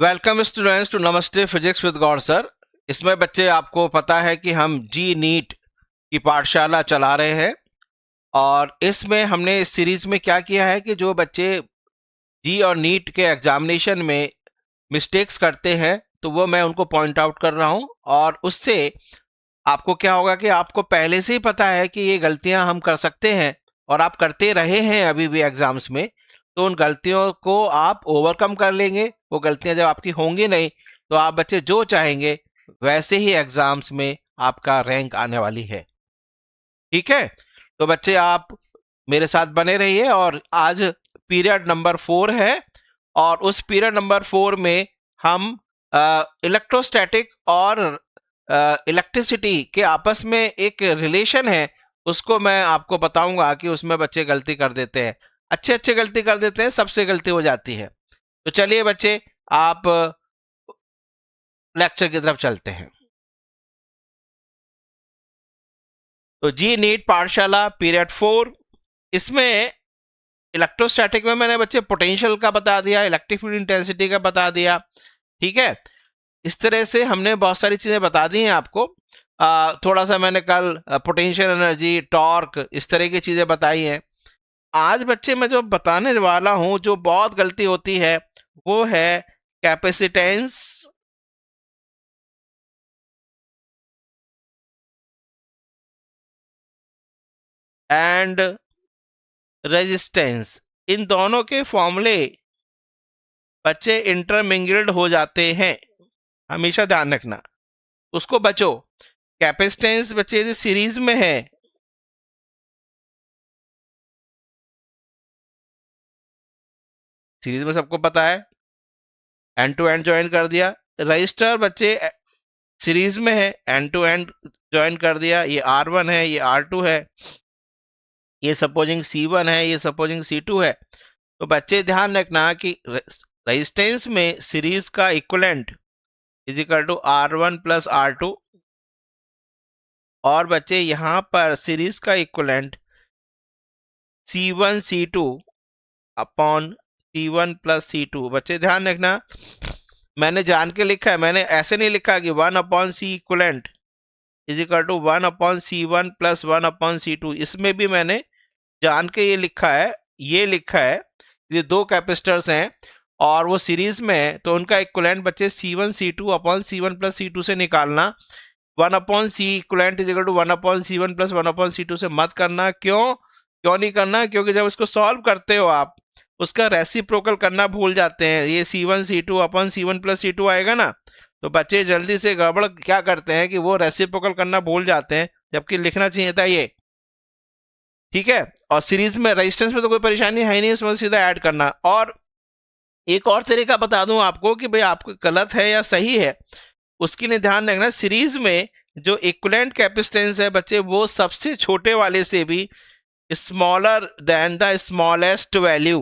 Welcome students to नमस्ते physics with Gaur sir. इसमें बच्चे आपको पता है कि हम जी नीट की पाठशाला चला रहे हैं और इसमें हमने इस सीरीज में क्या किया है कि जो बच्चे जी और नीट के एग्जामिनेशन में मिस्टेक्स करते हैं तो वो मैं उनको पॉइंट आउट कर रहा हूं और उससे आपको क्या होगा कि आपको पहले से ही पता है कि ये गलतियां हम कर सकते हैं और आप करते रहे हैं अभी भी एग्जाम्स में, तो उन गलतियों को आप ओवरकम कर लेंगे। वो गलतियां जब आपकी होंगी नहीं तो आप बच्चे जो चाहेंगे वैसे ही एग्जाम्स में आपका रैंक आने वाली है। ठीक है, तो बच्चे आप मेरे साथ बने रहिए और आज पीरियड नंबर 4 है और उस पीरियड नंबर 4 में हम इलेक्ट्रोस्टैटिक और इलेक्ट्रिसिटी के आपस में एक रिलेशन है, उसको मैं आपको बताऊंगा कि उसमें बच्चे गलती कर देते हैं, अच्छे अच्छे गलती कर देते हैं, सबसे गलती हो जाती है। तो चलिए बच्चे, आप लेक्चर की तरफ चलते हैं। तो जी नीट पाठशाला पीरियड 4, इसमें इलेक्ट्रोस्टैटिक में मैंने बच्चे पोटेंशियल का बता दिया, इलेक्ट्रिक फील्ड इंटेंसिटी का बता दिया। ठीक है, इस तरह से हमने बहुत सारी चीजें बता दी हैं आपको। थोड़ा सा मैंने कल पोटेंशियल एनर्जी, टॉर्क, इस तरह की चीजें बताई हैं। आज बच्चे मैं जो बताने वाला हूं, जो बहुत गलती होती है वो है कैपेसिटेंस एंड रेजिस्टेंस। इन दोनों के फॉर्मूले बच्चे इंटरमिंगल्ड हो जाते हैं, हमेशा ध्यान रखना, उसको बचो। कैपेसिटेंस बच्चे यदि सीरीज में है, सीरीज में सबको पता है, एंड टू एंड ज्वाइन कर दिया। रजिस्टर बच्चे सीरीज में है, एंड टू एंड ज्वाइन कर दिया। ये R1 है, ये R2 है, ये सपोजिंग C1 है, ये सपोजिंग C2 है। तो बच्चे ध्यान रखना कि रेजिस्टेंस में सीरीज का equivalent is equal to R1 plus R2, और बच्चे यहां पर सीरीज का equivalent C1 C2 upon C1 plus C2। बच्चे ध्यान रखना, मैंने जान के लिखा है, मैंने ऐसे नहीं लिखा कि 1 upon C equivalent is equal to 1 upon C1 plus 1 upon C2। इसमें भी मैंने जान के ये लिखा है, ये लिखा है, ये दो कैपेसिटर्स हैं और वो सीरीज में है, तो उनका इक्विवेलेंट बच्चे C1 C2 upon C1 plus C2 से निकालना। 1 upon C equivalent is equal to 1 upon C1 plus 1 upon C2 से मत करना। क्यों क्यों नहीं करना? क्योंकि जब इसको सॉल्व करते हो आप उसका रेसिप्रोकल करना भूल जाते हैं। ये C1 C2 upon C1 plus C2 आएगा ना, तो बच्चे जल्दी से गड़बड़ क्या करते हैं कि वो रेसिप्रोकल करना भूल जाते हैं, जबकि लिखना चाहिए था ये। ठीक है, और सीरीज में रेजिस्टेंस में तो कोई परेशानी है ही नहीं, उसमें सीधा ऐड करना। और एक और तरीका बता दूं आपको कि भाई आपको गलत है या सही है, उसके लिए ध्यान रखना। सीरीज में जो इक्विवेलेंट कैपेसिटेंस है बच्चे, वो सबसे छोटे वाले से भी smaller than the smallest value.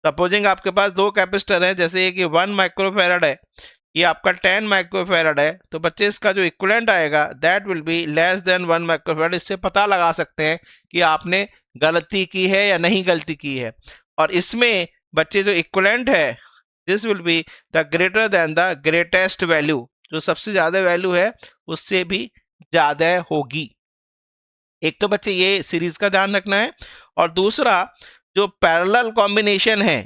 Supposing आपके पास दो कैपेसिटर है, जैसे एक 1 माइक्रोफेराड है, ये आपका 10 माइक्रोफेराड है, तो बच्चे इसका जो इक्विवेलेंट आएगा that will be less than 1 microfarad. इससे पता लगा सकते हैं कि आपने गलती की है या नहीं गलती की है। और इसमें बच्चे जो इक्विवेलेंट है, this will be the greater than the greatest value, जो सबसे ज्यादा वैल्यू है उससे भी ज्यादा होगी। एक तो बच्चे ये सीरीज का ध्यान रखना है, और दूसरा जो पैरेलल कॉम्बिनेशन है,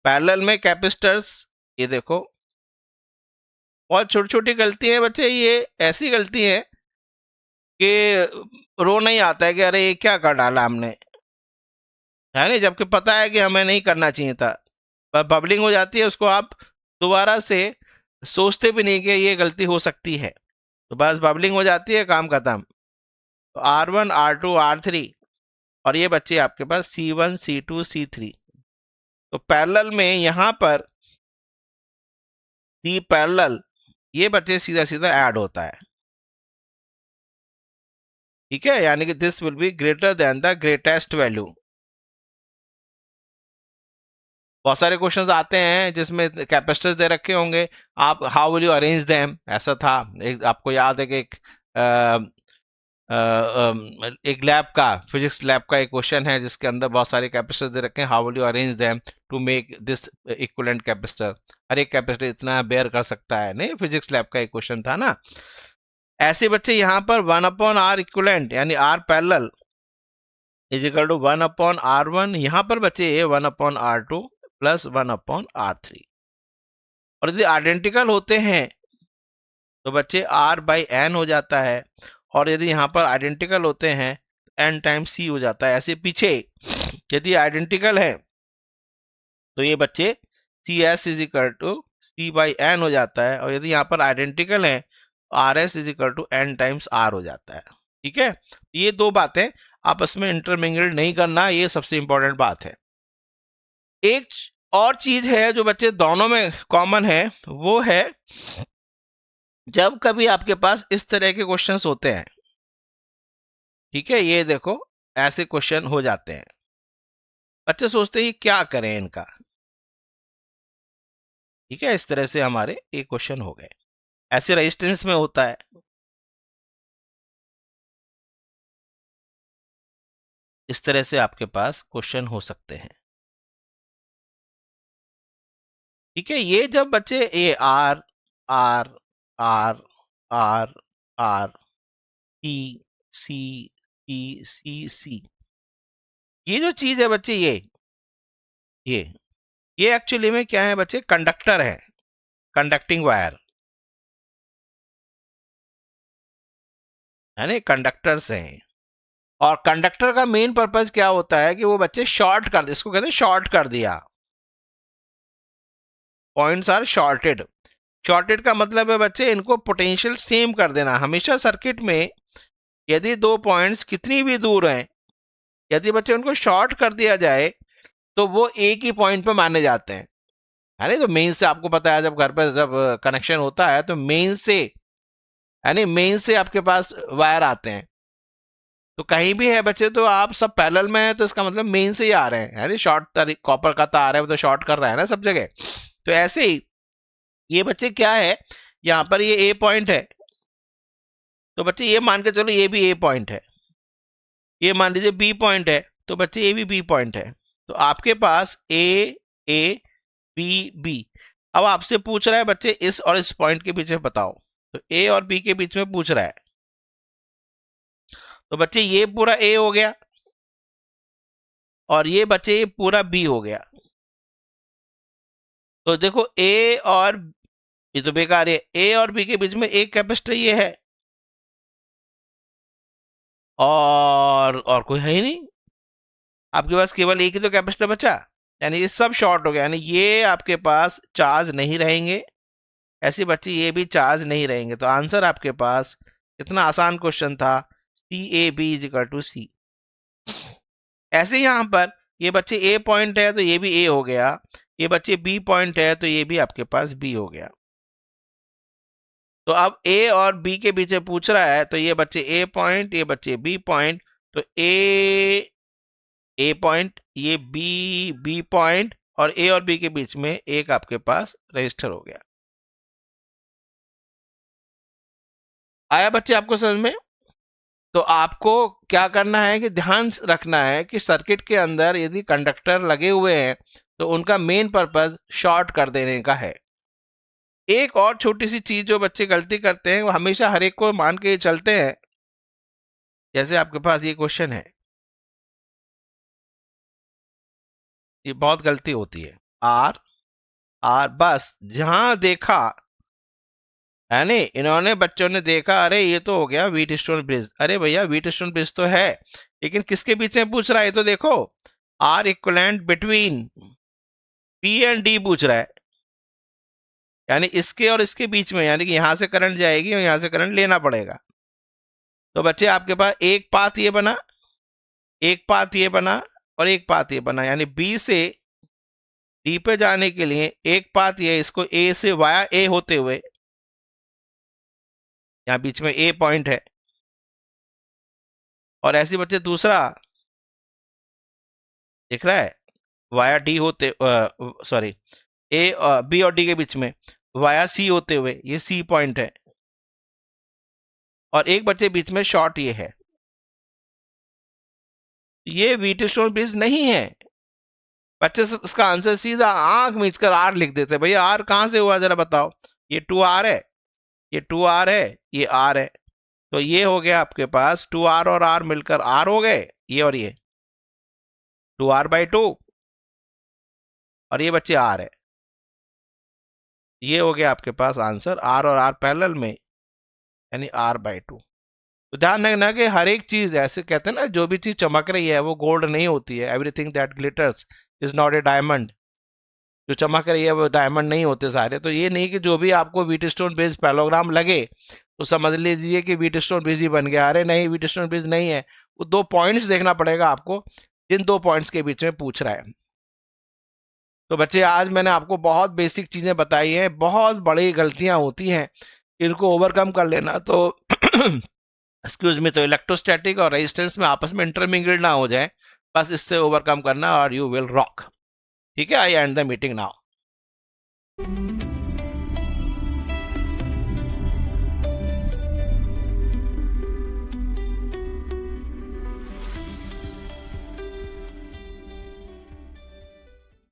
पैरेलल में कैपेसिटर्स, ये देखो बहुत छोटी छोटी गलती है बच्चे, ये ऐसी गलती है कि रो नहीं आता है कि अरे ये क्या कर डाला हमने, है नहीं, जबकि पता है कि हमें नहीं करना चाहिए था। पर बबलिंग हो जाती है, उसको आप दोबारा से सोचते भी नहीं कि ये गलती हो सकती है, तो बस बबलिंग हो जाती है, काम खत्म। तो R1 R2 R3, और ये बच्चे आपके पास C1 C2 C3। तो पैरेलल में यहां पर C पैरेलल, ये बच्चे सीधा सीधा ऐड होता है। ठीक है, यानी कि this will be greater than the greatest value. बहुत सारे क्वेश्चंस आते हैं जिसमें कैपेसिटर्स दे रखे होंगे, आप how will you arrange them, ऐसा था एक, आपको याद है कि एक एक लैब का, फिजिक्स लैब का एक क्वेश्चन है जिसके अंदर बहुत सारे कैपेसिटर दे रखे हैं, how will you arrange them to make this equivalent capacitor, हर एक कैपेसिटर इतना बेयर कर सकता है, नहीं फिजिक्स लैब का एक क्वेश्चन था ना। ऐसे बच्चे यहाँ पर 1/r इक्विवेलेंट यानी r parallel is equal to 1/r1, यहाँ पर बच्चे 1/r2 प्लस 1/r3, और यदि आइडेंटिकल होते हैं तो बच्चे r बाई एन हो जाता है, और यदि यहाँ पर आइडेंटिकल होते हैं एन टाइम्स सी हो जाता है। ऐसे पीछे यदि आइडेंटिकल है तो ये बच्चे C S is equal to C by N हो जाता है, और यदि यहाँ पर आइडेंटिकल है R S is equal to N times R हो जाता है। ठीक है, ये दो बातें आपस में इंटरमिंगल नहीं करना, ये सबसे इंपॉर्टेंट बात है। एक और चीज है जो बच्चे दोनों में कॉमन है, वो है जब कभी आपके पास इस तरह के क्वेश्चंस होते हैं, ठीक है, ये देखो ऐसे क्वेश्चन हो जाते हैं, बच्चे सोचते हैं क्या करें इनका। ठीक है, इस तरह से हमारे ये क्वेश्चन हो गए, ऐसे रेजिस्टेंस में होता है। इस तरह से आपके पास क्वेश्चन हो सकते हैं। ठीक है, ये जब बच्चे ये R R R R R C C C C C, ये जो चीज है बच्चे, ये ये एक्चुअली में क्या है बच्चे, कंडक्टर है, कंडक्टिंग वायर, है ना, कंडक्टर्स हैं। और कंडक्टर का मेन पर्पज क्या होता है कि वो बच्चे शॉर्ट कर दे, इसको कहते हैं शॉर्ट कर दिया, पॉइंट्स आर शॉर्टेड। शॉर्टेड का मतलब है बच्चे इनको पोटेंशियल सेम कर देना। हमेशा सर्किट में यदि दो पॉइंट्स कितनी भी दूर हैं, यदि बच्चे उनको शॉर्ट कर दिया जाए तो वो एक ही पॉइंट पे माने जाते हैं, है ना। तो मेन से आपको पता है, जब घर पर जब कनेक्शन होता है तो मेन से, यानी मेन से आपके पास वायर आते हैं, तो कहीं भी है बच्चे तो आप सब पैरेलल में है, तो इसका मतलब मेन से ही आ रहे हैं, यानी शॉर्ट कॉपर का तार है वो तो शॉर्ट कर रहा है ना सब जगह। तो ऐसे ही ये बच्चे क्या है, यहाँ पर ये ए पॉइंट है, तो बच्चे ये मान के चलो ये भी ए पॉइंट है, ये मान लीजिए बी पॉइंट है, तो बच्चे ये भी बी पॉइंट है। तो आपके पास ए बी बी। अब आपसे पूछ रहा है बच्चे इस और इस पॉइंट के बीच में बताओ, तो ए और बी के बीच में पूछ रहा है, तो बच्चे ये पूरा ए हो गया और ये बच्चे ये पूरा बी हो गया। तो देखो ए और, ये तो बेकार है, ए और बी के बीच में एक कैपेसिटर ये है, और कोई है ही नहीं, आपके पास केवल एक ही तो कैपेसिटर बचा, यानी ये सब शॉर्ट हो गया, यानी ये आपके पास चार्ज नहीं रहेंगे, ऐसे बच्चे ये भी चार्ज नहीं रहेंगे। तो आंसर आपके पास, इतना आसान क्वेश्चन था, C A B is equal to C. ऐसे यहाँ पर ये बच्चे ए पॉइंट है तो ये भी ए हो गया, ये बच्चे बी पॉइंट है तो ये भी आपके पास बी हो गया। तो अब ए और बी के बीच में पूछ रहा है, तो ये बच्चे ए पॉइंट, ये बच्चे बी पॉइंट, तो ए पॉइंट, ये बी पॉइंट, और ए और बी के बीच में एक आपके पास रजिस्टर हो गया। आया बच्चे आपको समझ में? तो आपको क्या करना है कि ध्यान रखना है कि सर्किट के अंदर यदि कंडक्टर लगे हुए हैं तो उनका मेन पर्पज शॉर्ट कर देने का है। एक और छोटी सी चीज जो बच्चे गलती करते हैं, वो हमेशा हर एक को मान के चलते हैं, जैसे आपके पास ये क्वेश्चन है, ये बहुत गलती होती है। आर आर बस जहां देखा, है नहीं, इन्होंने बच्चों ने देखा, अरे ये तो हो गया व्हीट स्टोन ब्रिज, अरे भैया व्हीट स्टोन ब्रिज तो है, लेकिन किसके बीच में पूछ रहा है, तो देखो R equivalent between P and D पूछ रहा है, यानी इसके और इसके बीच में, यानी कि यहां से करंट जाएगी और यहां से करंट लेना पड़ेगा। तो बच्चे आपके पास एक पाथ ये बना, एक पाथ ये बना, और एक पाथ ये बना, यानी बी से डी पे जाने के लिए एक पाथ ये, इसको ए से वाया ए होते हुए, यहाँ बीच में ए पॉइंट है, और ऐसे बच्चे दूसरा दिख रहा है वाया डी होते, सॉरी ए बी और डी के बीच में वाया सी होते हुए, ये सी पॉइंट है। और एक बच्चे बीच में शॉर्ट ये है, ये व्हीटस्टोन ब्रिज नहीं है। बच्चे इसका आंसर सीधा आंख मीच कर आर लिख देते, भैया आर कहां से हुआ जरा बताओ। ये 2r है, ये 2r है, ये r है, तो ये हो गया आपके पास 2r और r मिलकर r हो गए, ये और ये 2r/2, और ये बच्चे r है। ये हो गया आपके पास आंसर, r और r पैरेलल में, यानी r/2। तो ध्यान रखना कि हर एक चीज, ऐसे कहते हैं ना, जो भी चीज चमक रही है वो गोल्ड नहीं होती है। Everything that glitters is not a diamond. जो चमक रही है वो डायमंड नहीं होते सारे। तो ये नहीं कि जो भी आपको व्हीटस्टोन ब्रिज पैलोग्राम लगे तो समझ लीजिए कि व्हीटस्टोन ब्रिज ही बन गया। अरे नहीं, व्हीटस्टोन ब्रिज नहीं है, वो 2 पॉइंट्स देखना पड़ेगा आपको, जिन 2 पॉइंट्स के बीच में पूछ रहा है। तो बच्चे आज मैंने आपको बहुत बेसिक चीजें बताई हैं, बहुत बड़ी गलतियां होती हैं, इनको ओवरकम कर लेना। तो एक्सक्यूज मी, तो इलेक्ट्रोस्टैटिक और रेजिस्टेंस में आपस में इंटरमिंगल ना हो जाए, बस इससे ओवरकम करना और यू विल रॉक। ठीक है, आई एंड द मीटिंग नाउ।